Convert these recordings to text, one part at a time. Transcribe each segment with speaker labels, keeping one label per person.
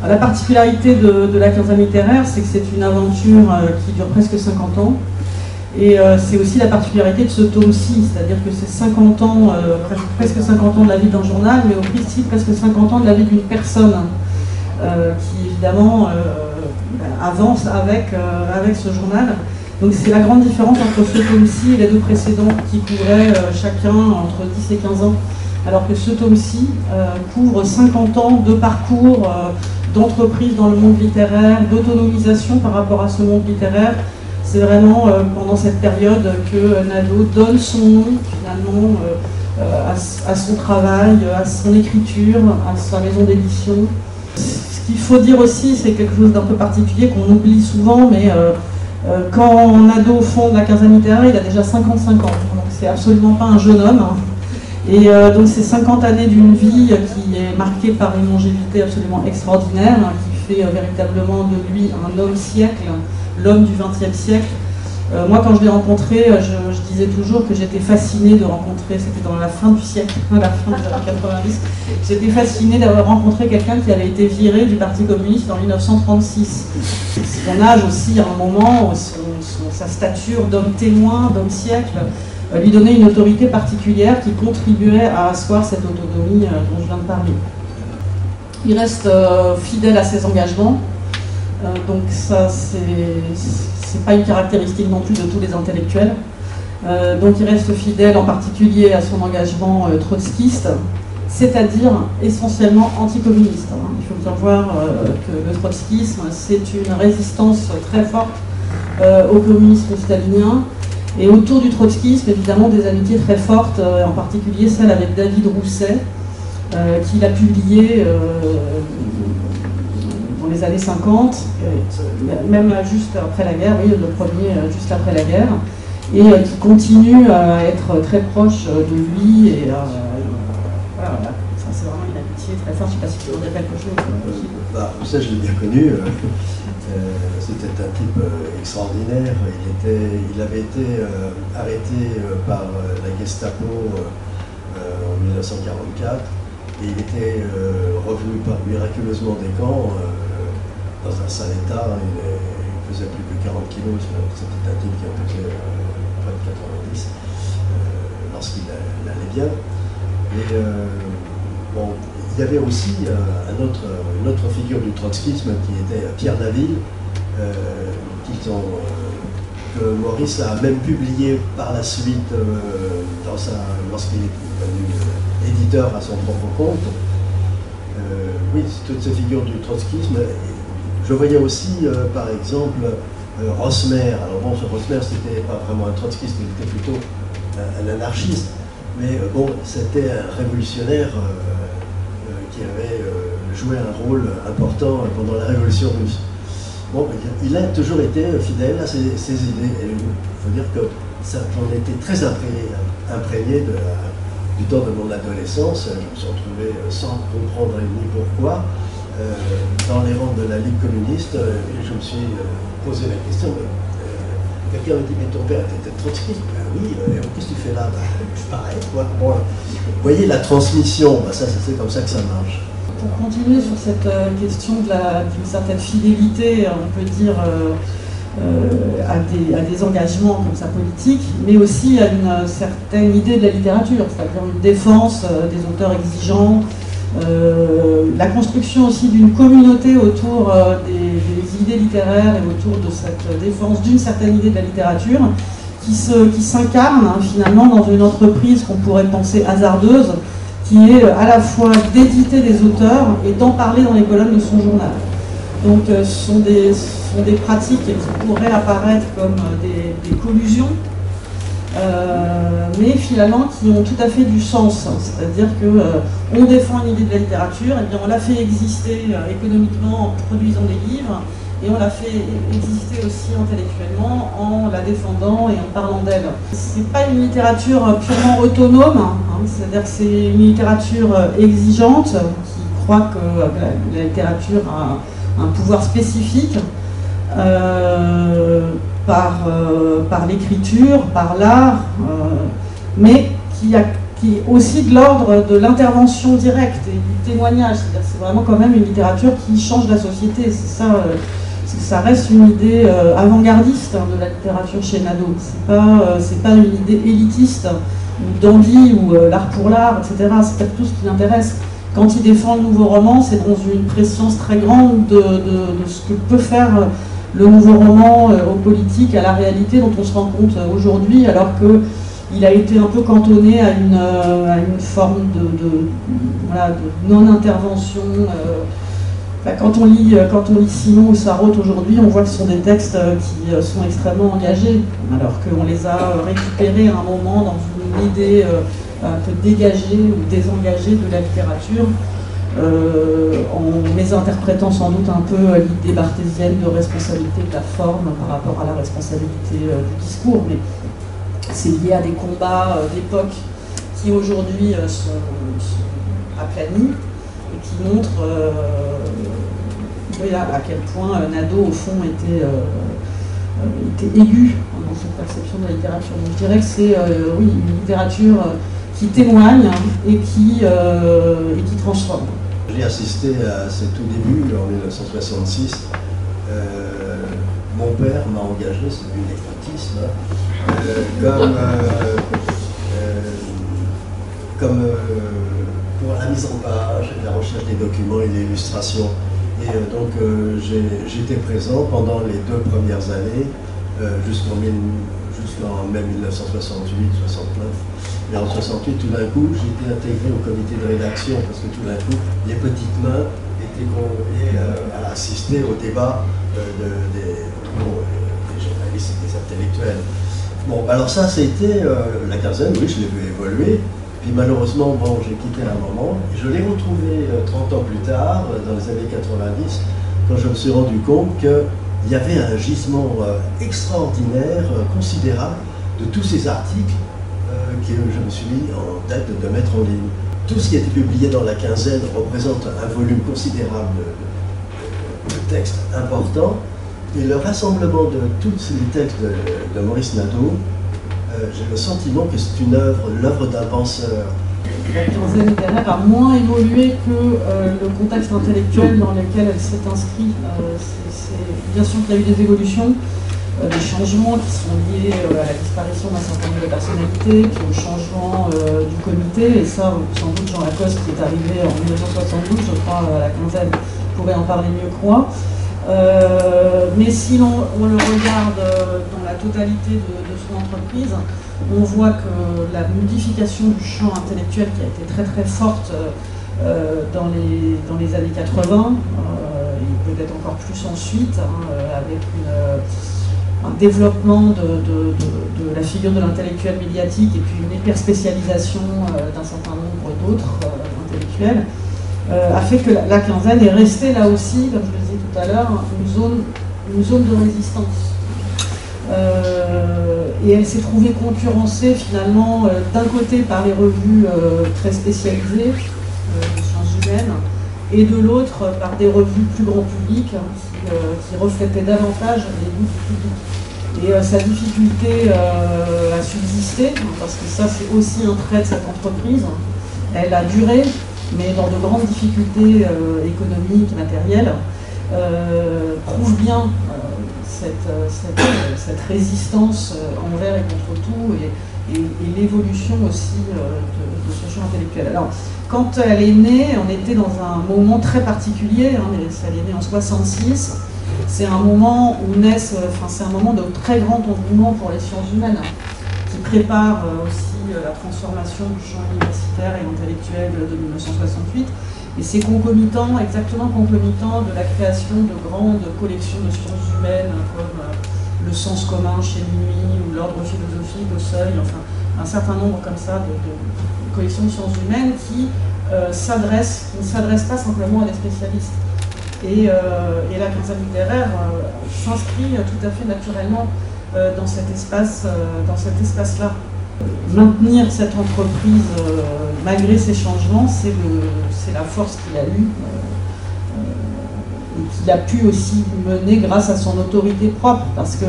Speaker 1: La particularité de la quinzaine littéraire, c'est que c'est une aventure qui dure presque 50 ans. Et c'est aussi la particularité de ce tome-ci, c'est-à-dire que c'est 50 ans, presque 50 ans de la vie d'un journal, mais aussi presque 50 ans de la vie d'une personne qui évidemment avance avec ce journal. Donc c'est la grande différence entre ce tome-ci et les deux précédents qui couvraient chacun entre 10 et 15 ans. Alors que ce tome-ci couvre 50 ans de parcours d'entreprise dans le monde littéraire, d'autonomisation par rapport à ce monde littéraire. C'est vraiment pendant cette période que Nadeau donne son nom finalement à son travail, à son écriture, à sa maison d'édition. Ce qu'il faut dire aussi, c'est quelque chose d'un peu particulier qu'on oublie souvent, mais quand Nadeau fonde la quinzaine littéraire, il a déjà 55 ans, donc c'est absolument pas un jeune homme. Et donc ces 50 années d'une vie qui est marquée par une longévité absolument extraordinaire, qui fait véritablement de lui un homme-siècle, l'homme du XXe siècle. Moi, quand je l'ai rencontré, je disais toujours que j'étais fascinée de rencontrer, c'était dans la fin du siècle, à la fin des années 90, j'étais fascinée d'avoir rencontré quelqu'un qui avait été viré du Parti communiste en 1936. Son âge aussi, à un moment, sa stature d'homme témoin, d'homme siècle, lui donnait une autorité particulière qui contribuait à asseoir cette autonomie dont je viens de parler. Il reste fidèle à ses engagements, donc ça c'est pas une caractéristique non plus de tous les intellectuels. Donc il reste fidèle en particulier à son engagement trotskiste, c'est-à-dire essentiellement anticommuniste. Il faut bien voir que le trotskisme, c'est une résistance très forte au communisme stalinien. Et autour du trotskisme, évidemment, des amitiés très fortes, en particulier celle avec David Rousset, qu'il a publié dans les années 50, même juste après la guerre, oui, le premier juste après la guerre, et qui continue à être très proche de lui. Et voilà, ça c'est vraiment une amitié très forte. Je ne sais pas si tu veux dire quelque chose.
Speaker 2: Rousset, je l'ai bien connu. C'était un type extraordinaire. Il avait été arrêté par la Gestapo en 1944 et il était revenu miraculeusement des camps dans un sale état. Il faisait plus que 40 kilos. C'était un type qui en pesait près de 90 lorsqu'il allait bien. Et bon, il y avait aussi une autre figure du trotskisme qui était Pierre Naville, que Maurice a même publié par la suite lorsqu'il est devenu éditeur à son propre compte. Oui, toutes ces figures du trotskisme. Je voyais aussi, par exemple, Rosmer. Alors bon, ce Rosmer, c'était pas vraiment un trotskiste, il était plutôt un anarchiste. Mais bon, c'était un révolutionnaire qui avait joué un rôle important pendant la Révolution russe. Bon, il a toujours été fidèle à ses idées. Et il faut dire que j'en étais très imprégné du temps de mon adolescence. Je me suis retrouvé sans comprendre ni pourquoi dans les rangs de la Ligue communiste. Et je me suis posé la question. Quelqu'un m'a dit, mais ton père était trotskiste? Ben oui, qu'est-ce que tu fais là? Pareil, quoi. Bon, vous voyez, la transmission, ça c'est comme ça que ça marche.
Speaker 1: Pour continuer sur cette question d'une certaine fidélité, on peut dire, à des engagements comme ça politiques, mais aussi à une certaine idée de la littérature, c'est-à-dire une défense des auteurs exigeants, la construction aussi d'une communauté autour des idées littéraires et autour de cette défense d'une certaine idée de la littérature qui s'incarne finalement dans une entreprise qu'on pourrait penser hasardeuse, qui est à la fois d'éditer des auteurs et d'en parler dans les colonnes de son journal. Donc ce sont des pratiques qui pourraient apparaître comme des collusions, mais finalement qui ont tout à fait du sens. C'est-à-dire qu'on défend une idée de la littérature, et bien on la fait exister économiquement en produisant des livres, et on la fait exister aussi intellectuellement en la défendant et en parlant d'elle. C'est pas une littérature purement autonome, c'est-à-dire que c'est une littérature exigeante qui croit que la littérature a un pouvoir spécifique par l'écriture, par l'art, mais qui a qui est aussi de l'ordre de l'intervention directe et du témoignage. C'est-à-dire que c'est vraiment quand même une littérature qui change la société. C'est ça, ça reste une idée avant-gardiste de la littérature chez Nadeau. C'est pas une idée élitiste, ou dandy, ou l'art pour l'art, etc. C'est pas tout ce qui l'intéresse. Quand il défend le nouveau roman, c'est dans une préscience très grande de ce que peut faire le nouveau roman aux politiques, à la réalité dont on se rend compte aujourd'hui, alors qu'il a été un peu cantonné à une forme voilà, de non-intervention. Quand on lit Simon ou Sarraute aujourd'hui, on voit que ce sont des textes qui sont extrêmement engagés, alors qu'on les a récupérés à un moment dans une idée un peu dégagée ou désengagée de la littérature, en les interprétant sans doute un peu l'idée barthésienne de responsabilité de la forme par rapport à la responsabilité du discours. Mais c'est lié à des combats d'époque qui aujourd'hui sont aplanis et qui montrent à quel point Nadeau, au fond, était aigu dans cette perception de la littérature. Donc je dirais que c'est oui, une littérature qui témoigne et qui transforme.
Speaker 2: J'ai assisté à ce tout début en 1966. Mon père m'a engagé, c'est du népotisme, comme pour la mise en page, la recherche des documents et des illustrations. Et donc j'étais présent pendant les 2 premières années, jusqu'en mai 1968-69. Et en 68, tout d'un coup, j'ai été intégré au comité de rédaction, parce que tout d'un coup, les petites mains étaient convoquées à assister au débat des journalistes et des intellectuels. Bon, alors ça, c'était la quinzaine, oui, je l'ai vu évoluer. Puis malheureusement, bon, j'ai quitté à un moment, et je l'ai retrouvé 30 ans plus tard, dans les années 90, quand je me suis rendu compte qu'il y avait un gisement extraordinaire, considérable, de tous ces articles que je me suis mis en tête de mettre en ligne. Tout ce qui a été publié dans la quinzaine représente un volume considérable de textes importants, et le rassemblement de tous les textes de Maurice Nadeau, j'ai le sentiment que c'est l'œuvre d'un penseur.
Speaker 1: La quinzaine littéraire a moins évolué que le contexte intellectuel dans lequel elle s'est inscrite. Bien sûr qu'il y a eu des évolutions, des changements qui sont liés à la disparition d'un certain nombre de personnalités, puis au changement du comité, et ça, sans doute Jean Lacoste, qui est arrivé en 1972, je crois, à la quinzaine, pourrait en parler mieux que moi. Mais si on le regarde dans la totalité de son entreprise, on voit que la modification du champ intellectuel qui a été très très forte dans les années 80, et peut-être encore plus ensuite, avec un développement de la figure de l'intellectuel médiatique et puis une hyperspécialisation d'un certain nombre d'autres intellectuels, a fait que la quinzaine est restée là aussi, comme je le disais tout à l'heure, une zone de résistance. Et elle s'est trouvée concurrencée finalement d'un côté par les revues très spécialisées de sciences humaines, et de l'autre par des revues plus grand public qui reflétaient davantage les goûts du public. Et sa difficulté à subsister, parce que ça c'est aussi un trait de cette entreprise, elle a duré, mais dans de grandes difficultés économiques, matérielles, prouve bien cette résistance envers et contre tout, et l'évolution aussi de ce champ intellectuel. Alors, quand elle est née, on était dans un moment très particulier, elle est née en 66, c'est un moment où c'est un moment de très grand engouement pour les sciences humaines, qui prépare aussi la transformation du champ universitaire et intellectuel de 1968. Et c'est exactement concomitant de la création de grandes collections de sciences humaines, comme le Sens commun chez Minuit, ou l'Ordre philosophique au Seuil, enfin un certain nombre comme ça de collections de sciences humaines qui ne s'adressent pas simplement à des spécialistes. Et la quinzaine littéraire s'inscrit tout à fait naturellement dans cet espace-là. Maintenir cette entreprise, malgré ces changements, c'est la force qu'il a eue et qu'il a pu aussi mener grâce à son autorité propre, parce que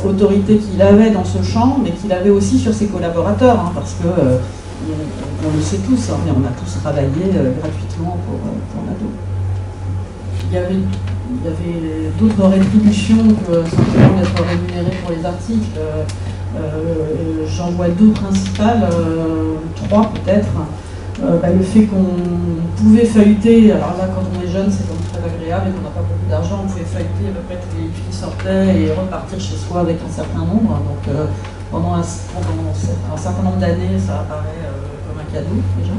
Speaker 1: autorité qu'il avait dans ce champ, mais qu'il avait aussi sur ses collaborateurs, parce que on le sait tous, hein, mais on a tous travaillé gratuitement pour Nadeau. Il y avait d'autres rétributions que simplement d'être rémunéré pour les articles. J'en vois deux principales, trois peut-être. Le fait qu'on pouvait feuilleter, alors là quand on est jeune c'est comme très agréable et qu'on n'a pas beaucoup d'argent, on pouvait feuilleter à peu près tous les livres qui sortaient et repartir chez soi avec un certain nombre. Donc pendant un certain nombre d'années ça apparaît comme un cadeau déjà.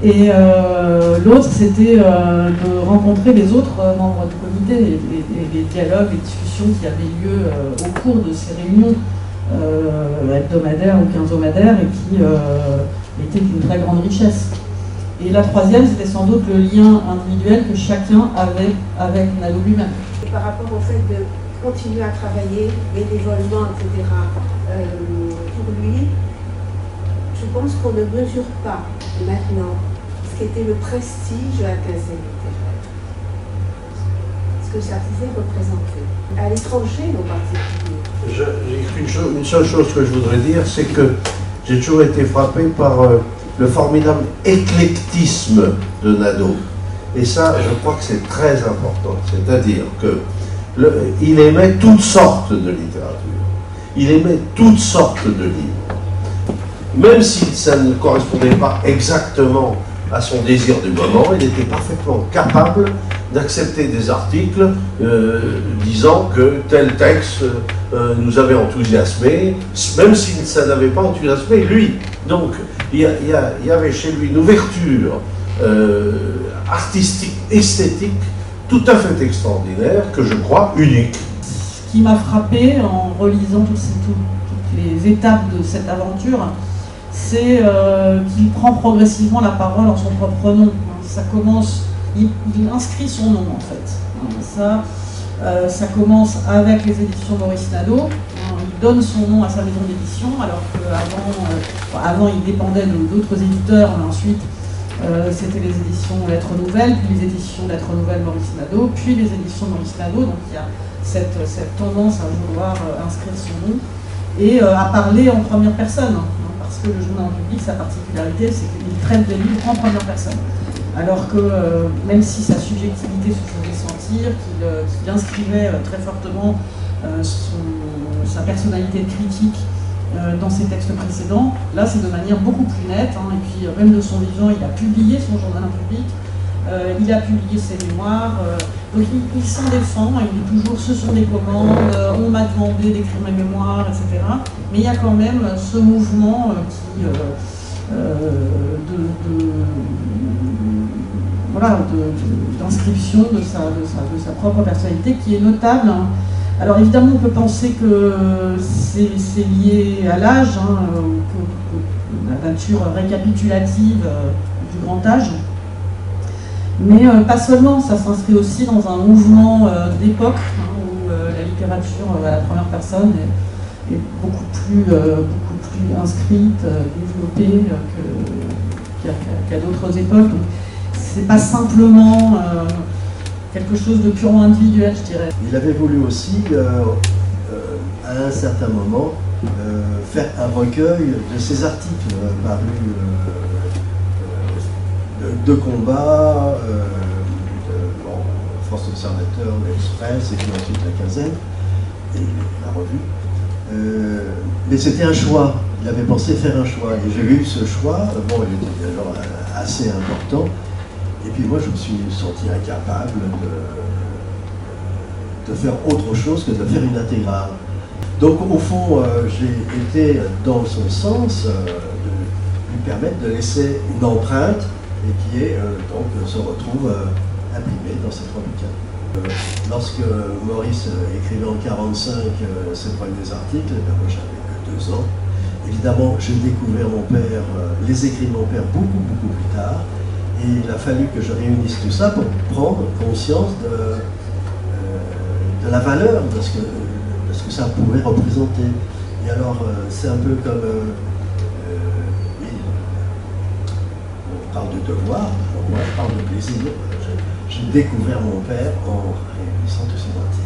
Speaker 1: Et l'autre c'était de rencontrer les autres membres du comité et les dialogues, les discussions qui avaient lieu au cours de ces réunions hebdomadaires ou quinzomadaires et qui était d'une très grande richesse. Et la troisième, c'était sans doute le lien individuel que chacun avait avec Nadeau lui-même.
Speaker 3: Par rapport au fait de continuer à travailler bénévolement, etc., pour lui, je pense qu'on ne mesure pas maintenant ce qu'était le prestige de la quinzaine littéraire, ce que ça pouvait représenter. À l'étranger, en particulier.
Speaker 4: Une seule chose que je voudrais dire, c'est que j'ai toujours été frappé par le formidable éclectisme de Nadeau. Et ça, je crois que c'est très important. C'est-à-dire qu'il aimait toutes sortes de littérature. Il aimait toutes sortes de livres. Même si ça ne correspondait pas exactement à son désir du moment, il était parfaitement capable d'accepter des articles disant que tel texte nous avait enthousiasmé, même si ça n'avait pas enthousiasmé lui. Donc il y avait chez lui une ouverture artistique, esthétique, tout à fait extraordinaire, que je crois unique.
Speaker 1: Ce qui m'a frappé en relisant toutes les étapes de cette aventure, c'est qu'il prend progressivement la parole en son propre nom. Ça commence, il inscrit son nom en fait. Ça commence avec les éditions Maurice Nadeau. Il donne son nom à sa maison d'édition, alors qu'avant il dépendait d'autres éditeurs, mais ensuite c'était les éditions Lettres Nouvelles, puis les éditions Lettres Nouvelles Maurice Nadeau, puis les éditions Maurice Nadeau. Donc il y a cette tendance à vouloir inscrire son nom et à parler en première personne. Parce que le journal en public, sa particularité, c'est qu'il traite des livres en première personne. Alors que, même si sa subjectivité se faisait sentir, qu'il inscrivait très fortement sa personnalité critique dans ses textes précédents, là c'est de manière beaucoup plus nette. Et puis, même de son vivant, il a publié son journal en public, il a publié ses mémoires, donc il s'en défend, il dit toujours ce sont des commandes, on m'a demandé d'écrire mes mémoires, etc. Mais il y a quand même ce mouvement d'inscription de sa propre personnalité qui est notable. Alors évidemment on peut penser que c'est lié à l'âge, la nature récapitulative du grand âge. Mais pas seulement, ça s'inscrit aussi dans un mouvement d'époque où la littérature à la première personne est beaucoup plus inscrite, développée qu'à d'autres époques. Donc c'est pas simplement quelque chose de purement individuel, je dirais.
Speaker 2: Il avait voulu aussi, à un certain moment, faire un recueil de ses articles parus de combat, Force Observateur, l'Express, et puis ensuite la Quinzaine, et la revue. Mais c'était un choix, il avait pensé faire un choix, et j'ai eu ce choix, bon, il était alors assez important, et puis moi je me suis senti incapable de faire autre chose que de faire une intégrale. Donc au fond, j'ai été dans son sens de lui permettre de laisser une empreinte, et qui est donc se retrouve imprimé dans ces 3 bouquins. Lorsque Maurice écrivait en 1945 ses premiers articles, moi j'avais que 2 ans. Évidemment, j'ai découvert mon père, les écrits de mon père beaucoup plus tard, et il a fallu que je réunisse tout ça pour prendre conscience de la valeur de ce que ça pouvait représenter. Et alors, c'est un peu comme on parle de devoir, moi je parle de plaisir. J'ai découvert mon père en réunissant tous ces articles.